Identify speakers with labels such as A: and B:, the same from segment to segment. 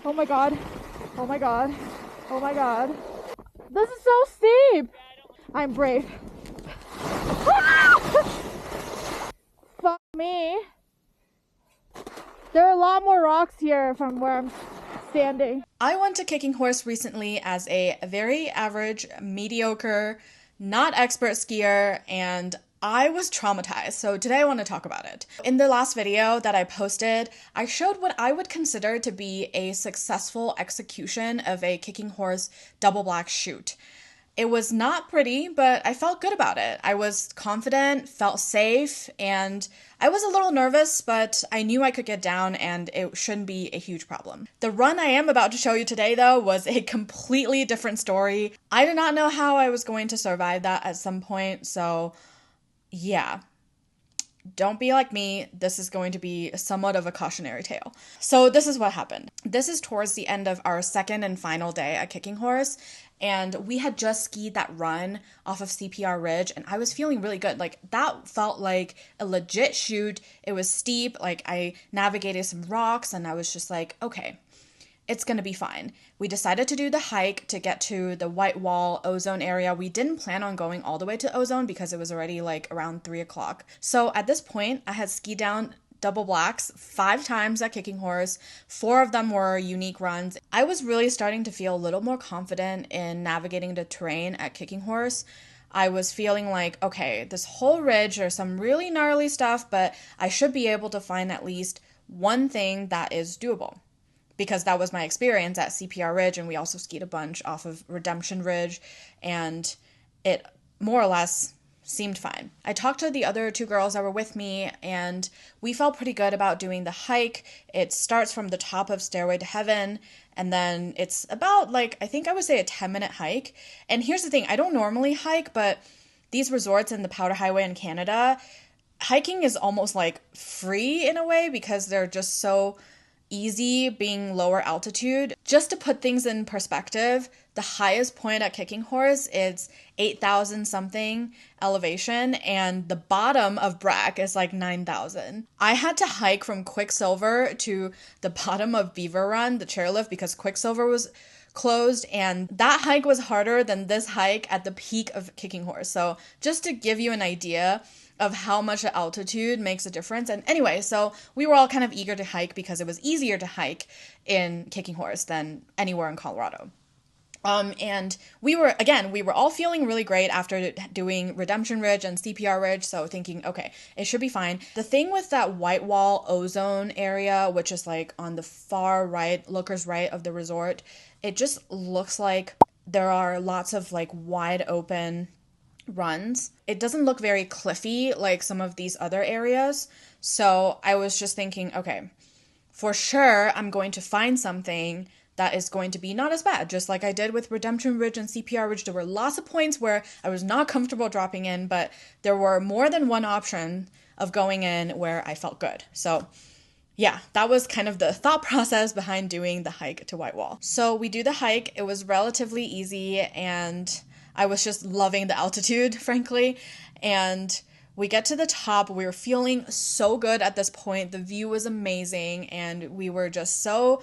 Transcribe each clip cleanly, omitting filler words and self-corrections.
A: Oh my god. Oh my god. Oh my god. This is so steep. I'm brave. Fuck me. There are a lot more rocks here from where I'm standing.
B: I went to Kicking Horse recently as a very average, mediocre, not expert skier, and I was traumatized. So today I want to talk about it. In the last video that I posted, I showed what I would consider to be a successful execution of a Kicking Horse double black chute. It was not pretty, but I felt good about it. I was confident, felt safe, and I was a little nervous, but I knew I could get down and it shouldn't be a huge problem. The run I am about to show you today, though, was a completely different story. I did not know how I was going to survive that at some point, so yeah. Don't be like me. This is going to be somewhat of a cautionary tale. So this is what happened. This is towards the end of our second and final day at Kicking Horse, and we had just skied that run off of CPR Ridge, and I was feeling really good. Like, that felt like a legit chute. It was steep. Like, I navigated some rocks, and I was just like, okay, it's going to be fine. We decided to do the hike to get to the Whitewall ozone area. We didn't plan on going all the way to ozone because it was already like around 3 o'clock. So at this point, I had skied down double blacks 5 times at Kicking Horse. 4 of them were unique runs. I was really starting to feel a little more confident in navigating the terrain at Kicking Horse. I was feeling like, okay, this whole ridge, there's some really gnarly stuff, but I should be able to find at least one thing that is doable, because that was my experience at CPR Ridge, and we also skied a bunch off of Redemption Ridge, and it more or less seemed fine. I talked to the other 2 girls that were with me, and we felt pretty good about doing the hike. It starts from the top of Stairway to Heaven, and then it's about, like, I think I would say a 10-minute hike. And here's the thing, I don't normally hike, but these resorts in the Powder Highway in Canada, hiking is almost like free in a way because they're just so easy being lower altitude. Just to put things in perspective, the highest point at Kicking Horse is 8,000 something elevation, and the bottom of Brack is like 9,000. I had to hike from Quicksilver to the bottom of Beaver Run, the chairlift, because Quicksilver was closed, and that hike was harder than this hike at the peak of Kicking Horse. So just to give you an idea of how much the altitude makes a difference. And anyway, so we were all kind of eager to hike because it was easier to hike in Kicking Horse than anywhere in Colorado. And we were all feeling really great after doing Redemption Ridge and CPR Ridge, so thinking, okay, it should be fine. The thing with that Whitewall ozone area, which is like on the far right, looker's right of the resort, it just looks like there are lots of like wide open runs. It doesn't look very cliffy like some of these other areas. So I was just thinking, okay, for sure I'm going to find something that is going to be not as bad, just like I did with Redemption Ridge and CPR Ridge. There were lots of points where I was not comfortable dropping in, but there were more than one option of going in where I felt good. So yeah, that was kind of the thought process behind doing the hike to Whitewall. So we do the hike. It was relatively easy, and I was just loving the altitude, frankly. And we get to the top. We were feeling so good at this point. The view was amazing, and we were just so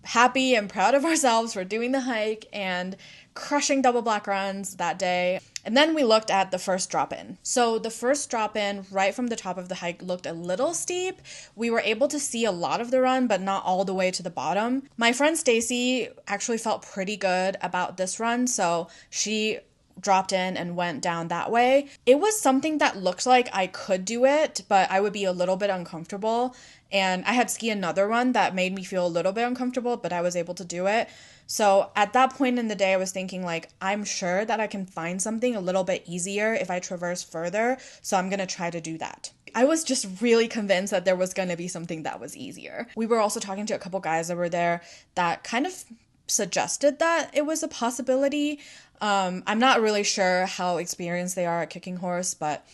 B: happy and proud of ourselves for doing the hike and crushing double black runs that day. And then we looked at the first drop-in. So the first drop-in right from the top of the hike looked a little steep. We were able to see a lot of the run, but not all the way to the bottom. My friend Stacy actually felt pretty good about this run, so she dropped in and went down that way. It was something that looked like I could do it, but I would be a little bit uncomfortable. And I had skied another one that made me feel a little bit uncomfortable, but I was able to do it. So at that point in the day, I was thinking, like, I'm sure that I can find something a little bit easier if I traverse further. So I'm going to try to do that. I was just really convinced that there was going to be something that was easier. We were also talking to a couple guys that were there that kind of suggested that it was a possibility. I'm not really sure how experienced they are at Kicking Horse, but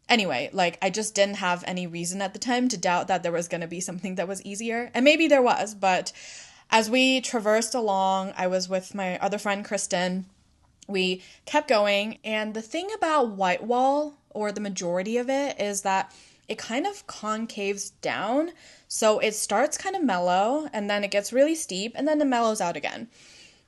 B: anyway, like, I just didn't have any reason at the time to doubt that there was going to be something that was easier. And maybe there was, but as we traversed along, I was with my other friend, Kristen. We kept going, and the thing about Whitewall, or the majority of it, is that it kind of concaves down. So it starts kind of mellow and then it gets really steep and then it mellows out again.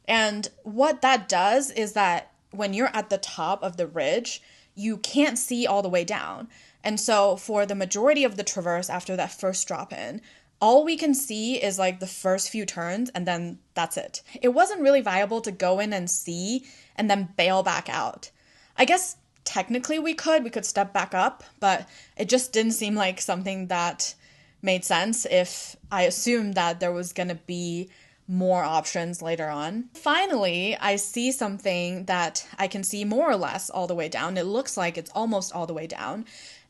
B: And what that does is that when you're at the top of the ridge, you can't see all the way down. And so for the majority of the traverse after that first drop in, all we can see is like the first few turns and then that's it. It wasn't really viable to go in and see and then bail back out. I guess technically we could step back up, but it just didn't seem like something that made sense if I assumed that there was going to be more options later on. Finally, I see something that I can see more or less all the way down. It looks like it's almost all the way down.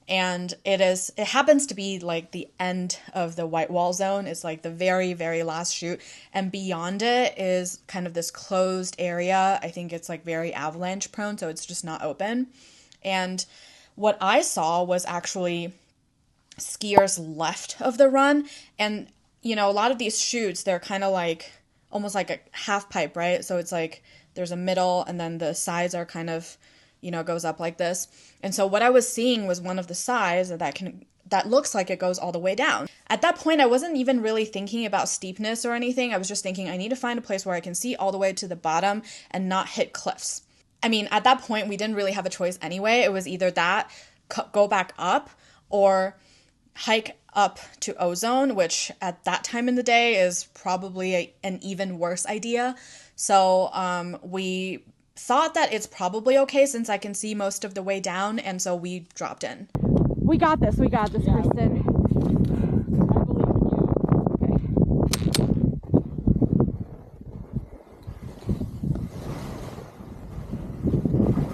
B: And it happens to be like the end of the Whitewall zone. It's like the very, very last chute. And beyond it is kind of this closed area. I think it's like very avalanche prone, so it's just not open. And what I saw was actually skiers left of the run. And, you know, a lot of these chutes, they're kind of like almost like a half pipe, right? So it's like there's a middle and then the sides are kind of, you know, goes up like this. And so what I was seeing was one of the sides that looks like it goes all the way down. At that point, I wasn't even really thinking about steepness or anything. I was just thinking I need to find a place where I can see all the way to the bottom and not hit cliffs. I mean, at that point, we didn't really have a choice anyway. It was either that, go back up, or hike up to Ozone, which at that time in the day is probably an even worse idea. So we thought that it's probably okay since I can see most of the way down, and so we dropped in.
A: We got this,
C: yeah,
A: Kristen.
C: I believe in you.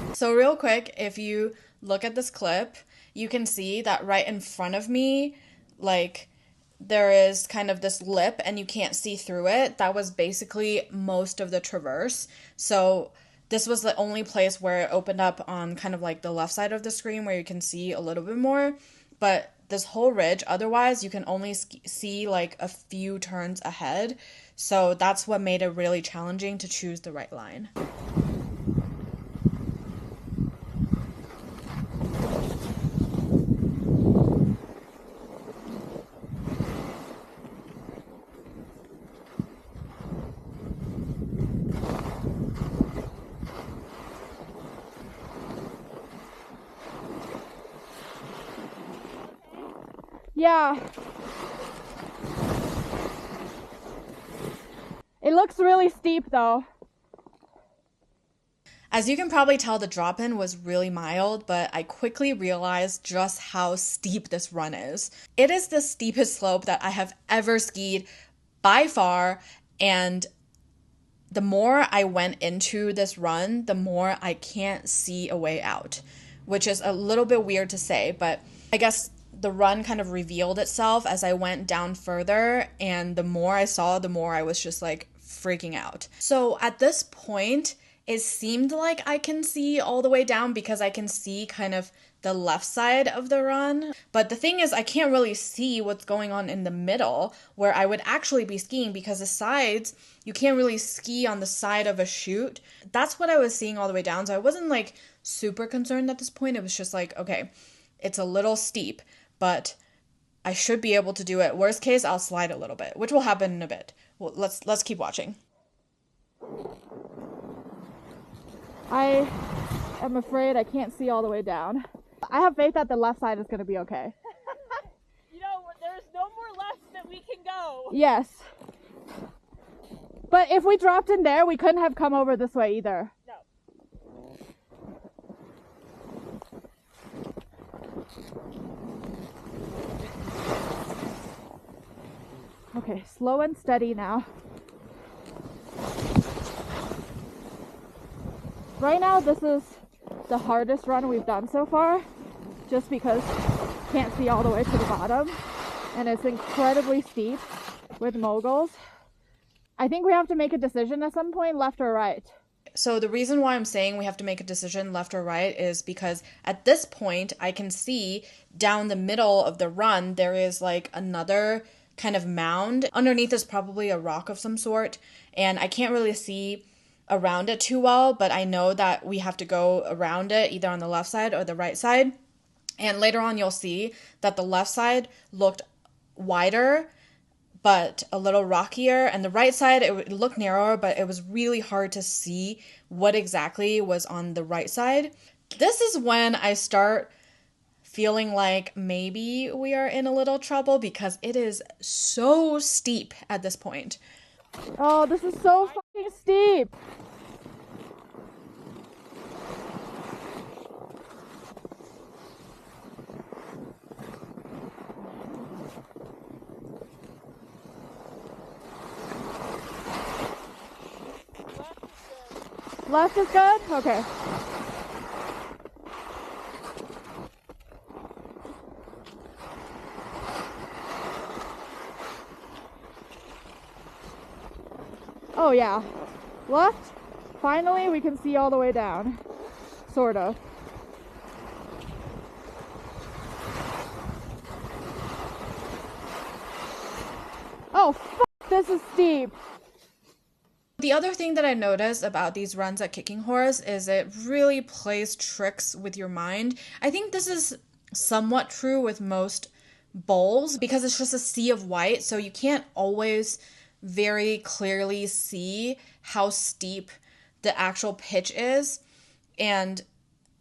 A: Okay.
B: So real quick, if you look at this clip, you can see that right in front of me, like, there is kind of this lip and you can't see through it. That was basically most of the traverse. So this was the only place where it opened up on kind of like the left side of the screen where you can see a little bit more. But this whole ridge, otherwise, you can only see like a few turns ahead. So that's what made it really challenging to choose the right line.
A: Yeah. It looks really steep though.
B: As you can probably tell, the drop-in was really mild, but I quickly realized just how steep this run is. It is the steepest slope that I have ever skied by far, and the more I went into this run, the more I can't see a way out, which is a little bit weird to say, but I guess the run kind of revealed itself as I went down further, and the more I saw, the more I was just like freaking out. So at this point, it seemed like I can see all the way down because I can see kind of the left side of the run. But the thing is, I can't really see what's going on in the middle where I would actually be skiing because the sides, you can't really ski on the side of a chute. That's what I was seeing all the way down. So I wasn't like super concerned at this point. It was just like, okay, it's a little steep, but I should be able to do it. Worst case, I'll slide a little bit, which will happen in a bit. Well, let's keep watching.
A: I am afraid I can't see all the way down. I have faith that the left side is going to be okay.
C: You know, there's no more left that we can go.
A: Yes. But if we dropped in there, we couldn't have come over this way either.
C: No.
A: Okay, slow and steady now. Right now, this is the hardest run we've done so far, just because can't see all the way to the bottom, and it's incredibly steep with moguls. I think we have to make a decision at some point, left or right.
B: So the reason why I'm saying we have to make a decision left or right is because at this point, I can see down the middle of the run, there is like another kind of mound. Underneath is probably a rock of some sort, and I can't really see around it too well, but I know that we have to go around it either on the left side or the right side. And later on, you'll see that the left side looked wider, but a little rockier. And the right side, it looked narrower, but it was really hard to see what exactly was on the right side. This is when I start feeling like maybe we are in a little trouble because it is so steep at this point.
A: Oh, this is so fucking steep. Left is good? Okay. Oh yeah. Left. Finally, we can see all the way down. Sort of. Oh, fuck, this is steep.
B: The other thing that I noticed about these runs at Kicking Horse is it really plays tricks with your mind. I think this is somewhat true with most bowls because it's just a sea of white, so you can't always very clearly see how steep the actual pitch is. And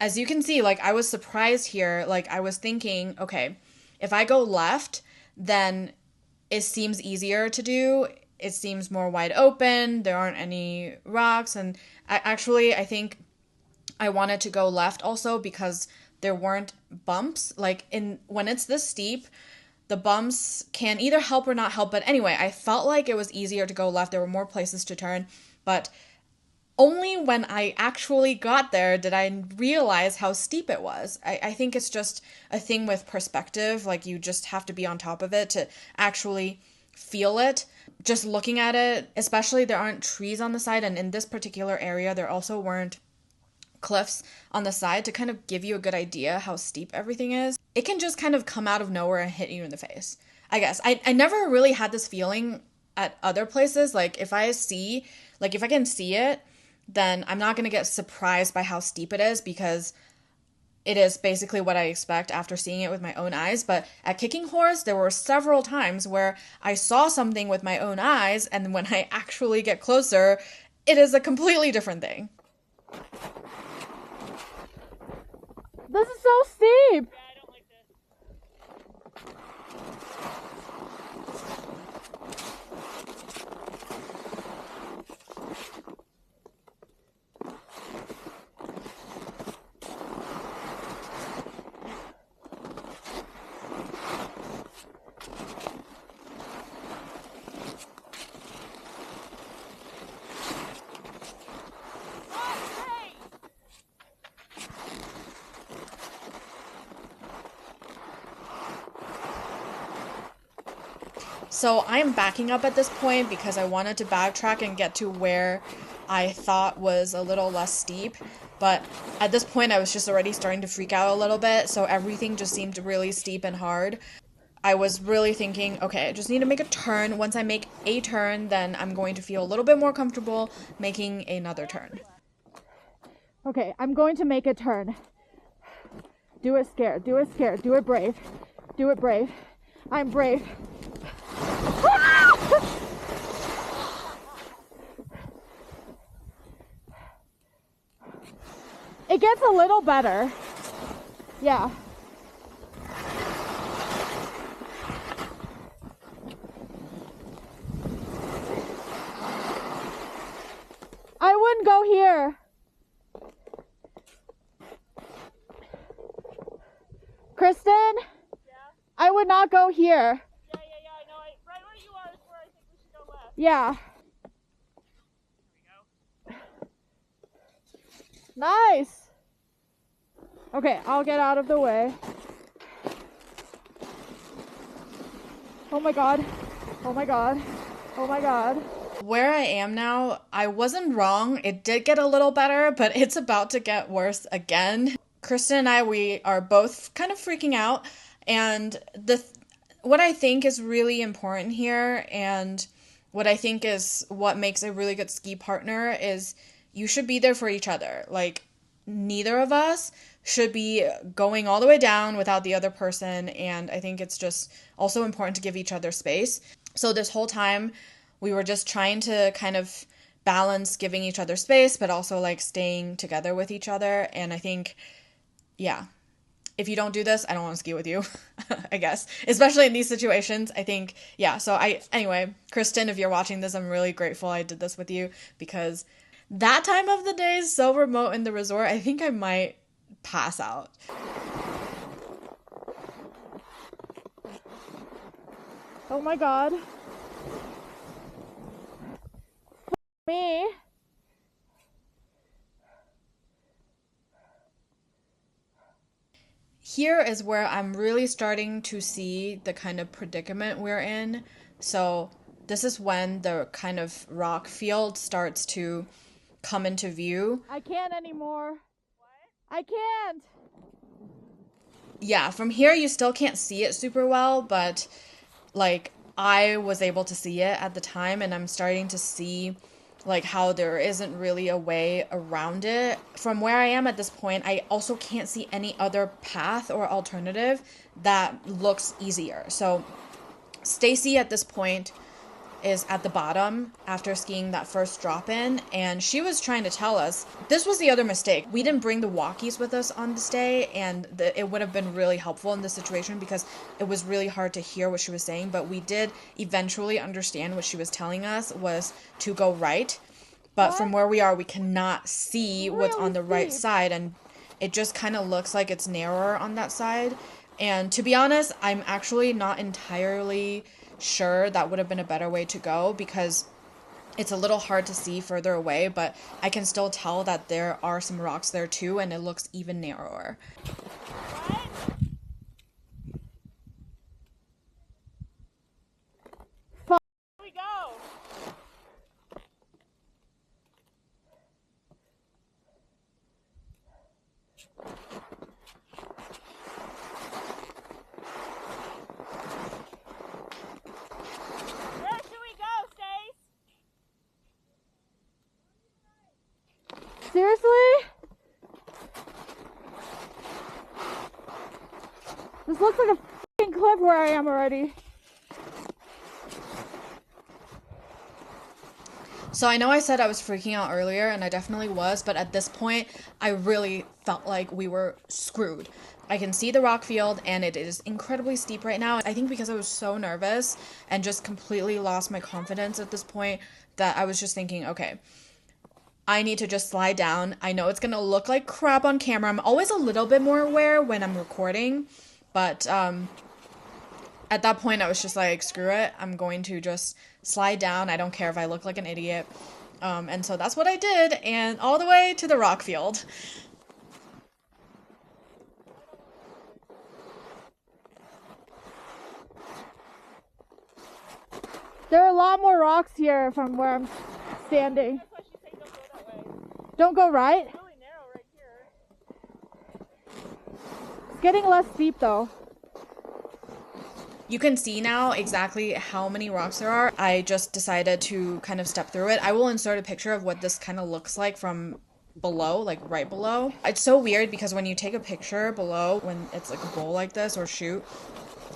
B: as you can see, like, I was surprised here. Like, I was thinking, okay, if I go left, then it seems easier to do. It seems more wide open. There aren't any rocks. And I think I wanted to go left also because there weren't bumps. Like, when it's this steep, the bumps can either help or not help. But anyway, I felt like it was easier to go left. There were more places to turn. But only when I actually got there did I realize how steep it was. I think it's just a thing with perspective. Like, you just have to be on top of it to actually feel it. Just looking at it, especially there aren't trees on the side, and in this particular area there also weren't cliffs on the side to kind of give you a good idea how steep everything is. It can just kind of come out of nowhere and hit you in the face, I guess. I never really had this feeling at other places. Like, if I can see it, then I'm not going to get surprised by how steep it is because it is basically what I expect after seeing it with my own eyes. But at Kicking Horse, there were several times where I saw something with my own eyes, and when I actually get closer, it is a completely different thing.
A: This is so steep.
C: Yeah, I don't like this.
B: So I'm backing up at this point because I wanted to backtrack and get to where I thought was a little less steep. But at this point, I was just already starting to freak out a little bit, so everything just seemed really steep and hard. I was really thinking, okay, I just need to make a turn. Once I make a turn, then I'm going to feel a little bit more comfortable making another turn.
A: Okay, I'm going to make a turn. Do it scared. Do it scared. Do it brave. Do it brave. I'm brave. It gets a little better. Yeah. I wouldn't go here. Kristen?
C: Yeah?
A: I would not go here.
C: Yeah, I know. Right where you are is where I think we should go left.
A: Yeah.
C: There we go.
A: Nice. Okay, I'll get out of the way. Oh my god. Oh my god. Oh my god.
B: Where I am now, I wasn't wrong. It did get a little better, but it's about to get worse again. Kristen and I, we are both kind of freaking out. And what I think is really important here, and what I think is what makes a really good ski partner, is you should be there for each other. Like, neither of us should be going all the way down without the other person, and I think it's just also important to give each other space. So this whole time we were just trying to kind of balance giving each other space but also like staying together with each other. And I think, yeah, if you don't do this, I don't want to ski with you. I guess, especially in these situations. I think, yeah. So anyway, Kristen, if you're watching this, I'm really grateful I did this with you, because that time of the day is so remote in the resort. I think I might pass out.
A: Oh my god. Me.
B: Here is where I'm really starting to see the kind of predicament we're in. So this is when the kind of rock field starts to come into view.
A: I can't anymore. What? I can't.
B: Yeah, from here you still can't see it super well, but like I was able to see it at the time, and I'm starting to see like how there isn't really a way around it. From where I am at this point, I also can't see any other path or alternative that looks easier. So Stacy at this point is at the bottom after skiing that first drop in, and she was trying to tell us, this was the other mistake, we didn't bring the walkies with us on this day, and it would have been really helpful in this situation because it was really hard to hear what she was saying, but we did eventually understand what she was telling us was to go right. But from where we are, we cannot see what's on the right side, and it just kind of looks like it's narrower on that side. And to be honest, I'm actually not entirely sure that would have been a better way to go, because it's a little hard to see further away, but I can still tell that there are some rocks there too, and it looks even narrower.
C: Here we go. Where should we go, Stace?
A: Seriously? This looks like a f***ing cliff where I am already.
B: So I know I said I was freaking out earlier, and I definitely was, but at this point, I really felt like we were screwed. I can see the rock field, and it is incredibly steep right now. I think because I was so nervous and just completely lost my confidence at this point, that I was just thinking, okay, I need to just slide down. I know it's going to look like crap on camera. I'm always a little bit more aware when I'm recording, but at that point, I was just like, screw it. I'm going to just slide down. I don't care if I look like an idiot. And so that's what I did, and all the way to the rock field.
A: There are a lot more rocks here from where I'm standing.
C: That's why she's saying don't go that way.
A: Don't go right.
C: It's really narrow right here.
A: It's getting less steep though.
B: You can see now exactly how many rocks there are. I just decided to kind of step through it. I will insert a picture of what this kind of looks like from below, like right below. It's so weird because when you take a picture below, when it's like a bowl like this or chute,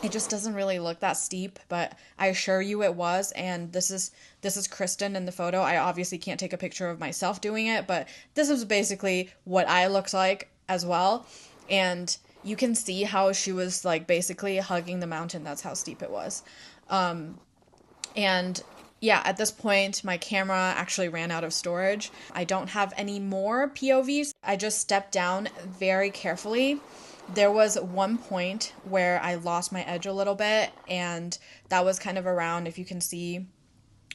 B: it just doesn't really look that steep, but I assure you it was. And this is Kristen in the photo. I obviously can't take a picture of myself doing it, but this is basically what I looked like as well. And you can see how she was like basically hugging the mountain. That's how steep it was. And yeah, at this point, my camera actually ran out of storage. I don't have any more POVs. I just stepped down very carefully. There was one point where I lost my edge a little bit, and that was kind of around, if you can see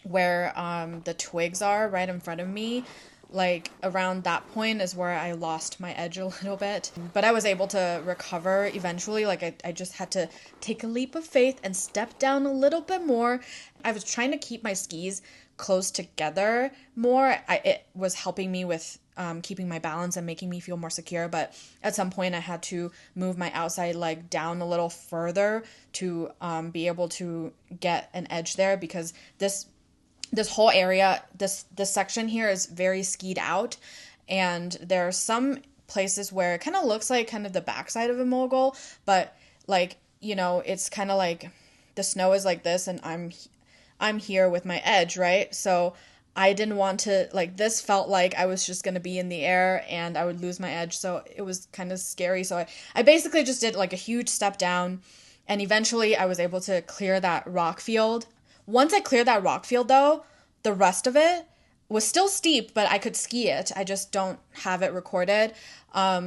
B: where the twigs are right in front of me. Like around that point is where I lost my edge a little bit, but I was able to recover eventually. Like I just had to take a leap of faith and step down a little bit more. I was trying to keep my skis close together more. It was helping me with keeping my balance and making me feel more secure, but at some point I had to move my outside leg down a little further to be able to get an edge there, because this whole area, this section here is very skied out, and there are some places where it kind of looks like kind of the backside of a mogul, but like, you know, it's kind of like the snow is like this and I'm here with my edge, right? So I didn't want to, like, this felt like I was just going to be in the air and I would lose my edge. So it was kind of scary. So I basically just did like a huge step down, and eventually I was able to clear that rock field. Once I cleared that rock field though, the rest of it was still steep, but I could ski it. I just don't have it recorded.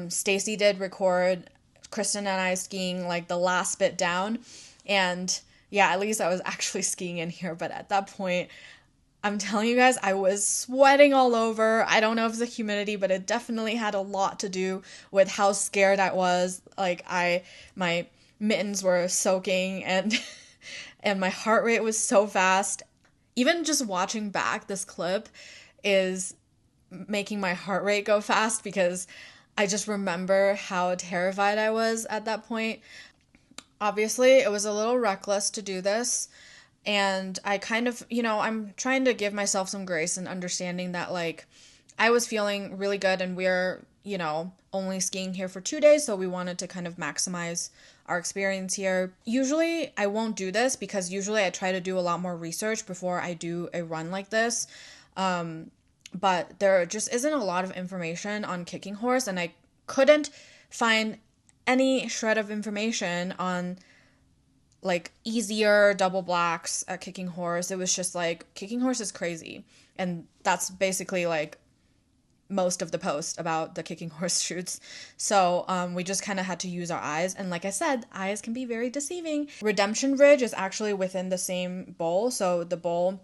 B: Stacy did record Kristen and I skiing like the last bit down. And yeah, at least I was actually skiing in here. But at that point, I'm telling you guys, I was sweating all over. I don't know if it's the humidity, but it definitely had a lot to do with how scared I was. Like my mittens were soaking and and my heart rate was so fast. Even just watching back this clip is making my heart rate go fast because I just remember how terrified I was at that point. Obviously, it was a little reckless to do this. And I kind of, you know, I'm trying to give myself some grace and understanding that, like, I was feeling really good and we're, you know, only skiing here for 2 days. So we wanted to kind of maximize our experience here. Usually I won't do this because usually I try to do a lot more research before I do a run like this. But there just isn't a lot of information on Kicking Horse, and I couldn't find any shred of information on like easier double blacks at Kicking Horse. It was just like, Kicking Horse is crazy. And that's basically like most of the post about the Kicking Horse shoots. So we just kind of had to use our eyes. And like I said, eyes can be very deceiving. Redemption Ridge is actually within the same bowl. So the bowl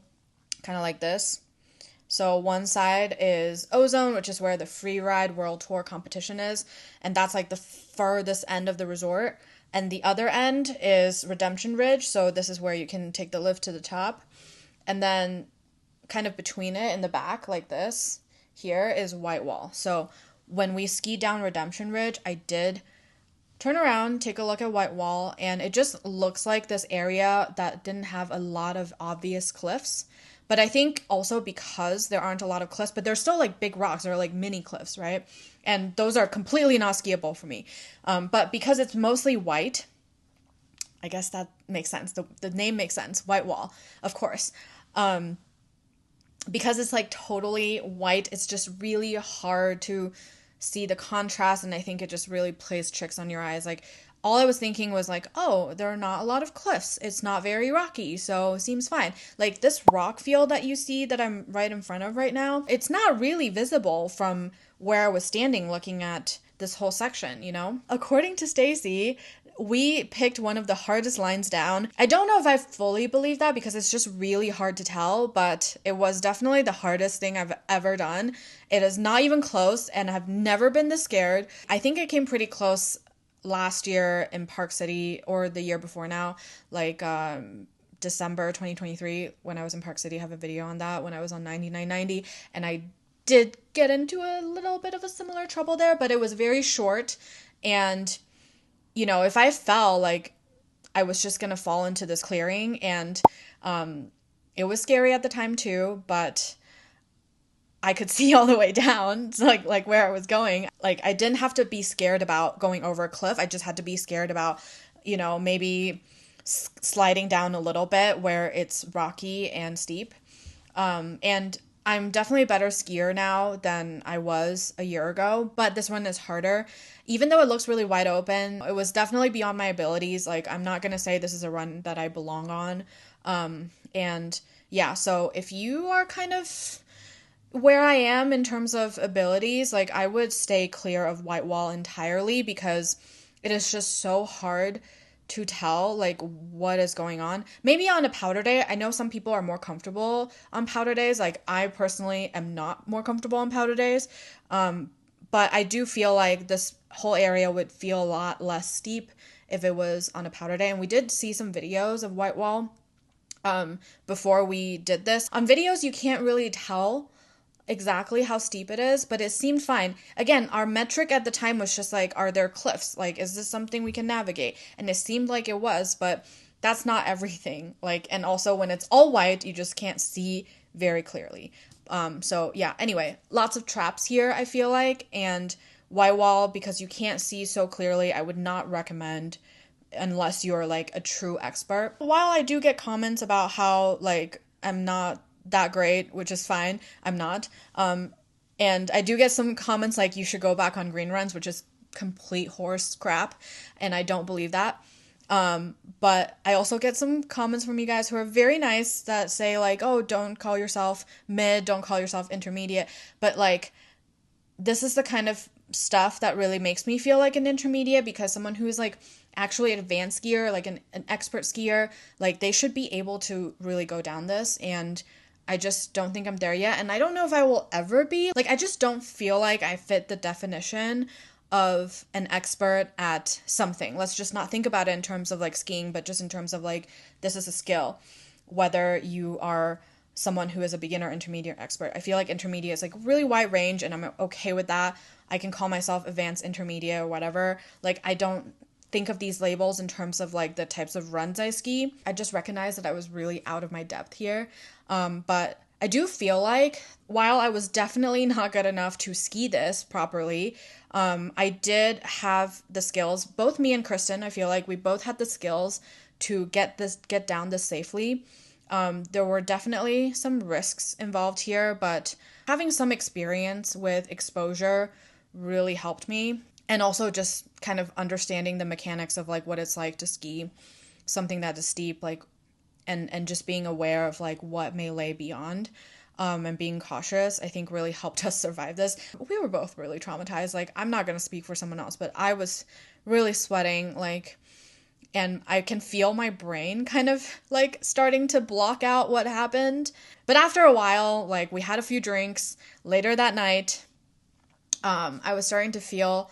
B: kind of like this. So one side is Ozone, which is where the Freeride World Tour competition is. And that's like the furthest end of the resort. And the other end is Redemption Ridge, so this is where you can take the lift to the top. And then kind of between it in the back, like this, here is Whitewall. So when we skied down Redemption Ridge, I did turn around, take a look at Whitewall, and it just looks like this area that didn't have a lot of obvious cliffs. But I think also because there aren't a lot of cliffs, but there's still like big rocks or like mini cliffs, right? And those are completely not skiable for me. But because it's mostly white, I guess that makes sense. The name makes sense. Whitewall, of course. Because it's like totally white, it's just really hard to see the contrast. And I think it just really plays tricks on your eyes. Like, all I was thinking was like, oh, there are not a lot of cliffs. It's not very rocky, so it seems fine. Like this rock field that you see that I'm right in front of right now, it's not really visible from where I was standing looking at this whole section, you know? According to Stacy, we picked one of the hardest lines down. I don't know if I fully believe that because it's just really hard to tell, but it was definitely the hardest thing I've ever done. It is not even close, and I've never been this scared. I think it came pretty close last year in Park City, or the year before now, like December 2023 when I was in Park City. I have a video on that when I was on 9990, and I did get into a little bit of a similar trouble there, but it was very short. And you know, if I fell, like I was just gonna fall into this clearing, and it was scary at the time too, but I could see all the way down, so like where I was going. Like, I didn't have to be scared about going over a cliff. I just had to be scared about, you know, maybe sliding down a little bit where it's rocky and steep. And I'm definitely a better skier now than I was a year ago, but this one is harder. Even though it looks really wide open, it was definitely beyond my abilities. Like, I'm not going to say this is a run that I belong on. And yeah, so if you are kind of where I am in terms of abilities, like I would stay clear of Whitewall entirely because it is just so hard to tell like what is going on. Maybe on a powder day, I know some people are more comfortable on powder days. Like I personally am not more comfortable on powder days. But I do feel like this whole area would feel a lot less steep if it was on a powder day. And we did see some videos of Whitewall before we did this. On videos, you can't really tell exactly how steep it is, but it seemed fine. Again, our metric at the time was just like, are there cliffs? Like, is this something we can navigate? And it seemed like it was, but that's not everything. Like, and also when it's all white, you just can't see very clearly. So yeah, anyway, lots of traps here, I feel like, and Whitewall, because you can't see so clearly, I would not recommend unless you're like a true expert. While I do get comments about how like I'm not that great, which is fine, I'm not. And I do get some comments like you should go back on green runs, which is complete horse crap, and I don't believe that. But I also get some comments from you guys who are very nice that say like, oh, don't call yourself mid, don't call yourself intermediate. But like, this is the kind of stuff that really makes me feel like an intermediate, because someone who is like actually an advanced skier, like an expert skier, like they should be able to really go down this. And I just don't think I'm there yet. And I don't know if I will ever be. Like, I just don't feel like I fit the definition of an expert at something. Let's just not think about it in terms of like skiing, but just in terms of like, this is a skill. Whether you are someone who is a beginner, intermediate, expert. I feel like intermediate is like really wide range, and I'm okay with that. I can call myself advanced intermediate or whatever. Like, I don't think of these labels in terms of like the types of runs I ski. I just recognize that I was really out of my depth here. But I do feel like while I was definitely not good enough to ski this properly, I did have the skills. Both me and Kristen, I feel like we both had the skills to get down this safely. There were definitely some risks involved here, but having some experience with exposure really helped me. And also just kind of understanding the mechanics of like what it's like to ski something that is steep, like, and just being aware of like what may lay beyond, and being cautious, I think really helped us survive this. We were both really traumatized. Like, I'm not going to speak for someone else, but I was really sweating, like, and I can feel my brain kind of like starting to block out what happened. But after a while, like, we had a few drinks later that night, I was starting to feel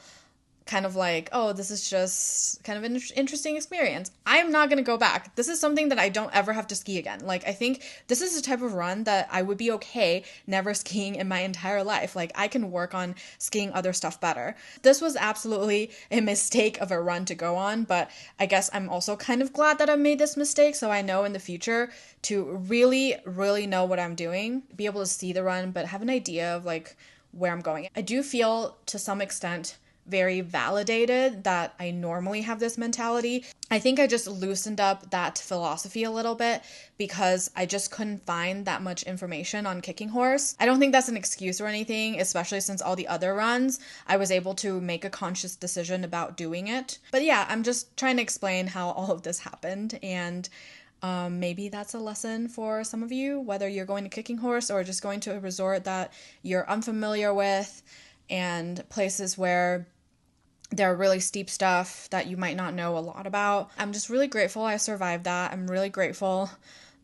B: kind of like, oh, this is just kind of an interesting experience. I'm not going to go back. This is something that I don't ever have to ski again. Like, I think this is the type of run that I would be okay never skiing in my entire life. Like, I can work on skiing other stuff better. This was absolutely a mistake of a run to go on, but I guess I'm also kind of glad that I made this mistake, so I know in the future to really, really know what I'm doing, be able to see the run, but have an idea of like where I'm going. I do feel to some extent very validated that I normally have this mentality. I think I just loosened up that philosophy a little bit because I just couldn't find that much information on kicking horse. I don't think that's an excuse or anything, especially since all the other runs, I was able to make a conscious decision about doing it. But yeah, I'm just trying to explain how all of this happened, and maybe that's a lesson for some of you, whether you're going to kicking horse or just going to a resort that you're unfamiliar with and places where there are really steep stuff that you might not know a lot about. I'm just really grateful I survived that. I'm really grateful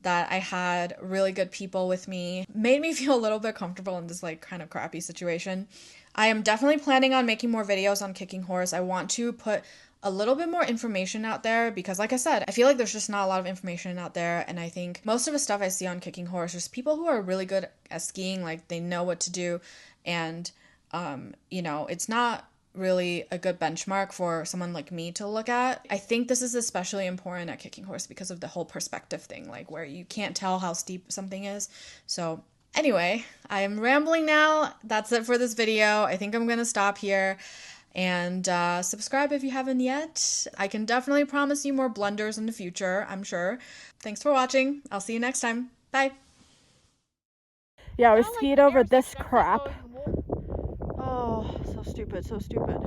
B: that I had really good people with me. Made me feel a little bit comfortable in this like kind of crappy situation. I am definitely planning on making more videos on kicking horse. I want to put a little bit more information out there because, like I said, I feel like there's just not a lot of information out there, and I think most of the stuff I see on kicking horse is people who are really good at skiing, like they know what to do, and you know, it's not really a good benchmark for someone like me to look at. I think this is especially important at kicking horse because of the whole perspective thing, like where you can't tell how steep something is. So anyway, I am rambling now. That's it for this video. I think I'm gonna stop here, and subscribe if you haven't yet. I can definitely promise you more blunders in the future, I'm sure. Thanks for watching. I'll see you next time. Bye.
A: Yeah, we
C: Not like
A: skied
C: the
A: over
C: intersection,
A: this
C: I'm just
A: crap.
C: going more.
A: Oh, so stupid, so stupid.